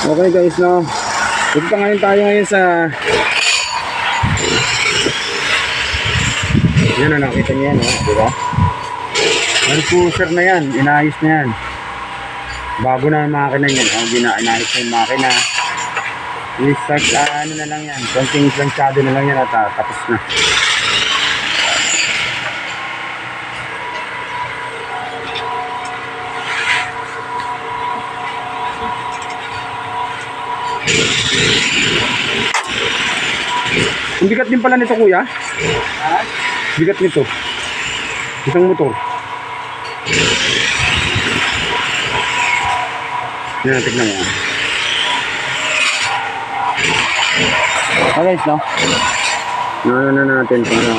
Okay guys, no. Punta ngayon tayo sa yan na, nakita niyo yan, di ba? Ang pusher na yan, inayos na yan. Bago na ang makina yan, inayos na yung makina. I-start, ano na lang yan, konting planchado na lang yan at tapos na. Ang bigat din pala nito kuya. Ha? Bigat nito. Isang motor. Yan, tignan mo. Okay guys, no? Ano na natin para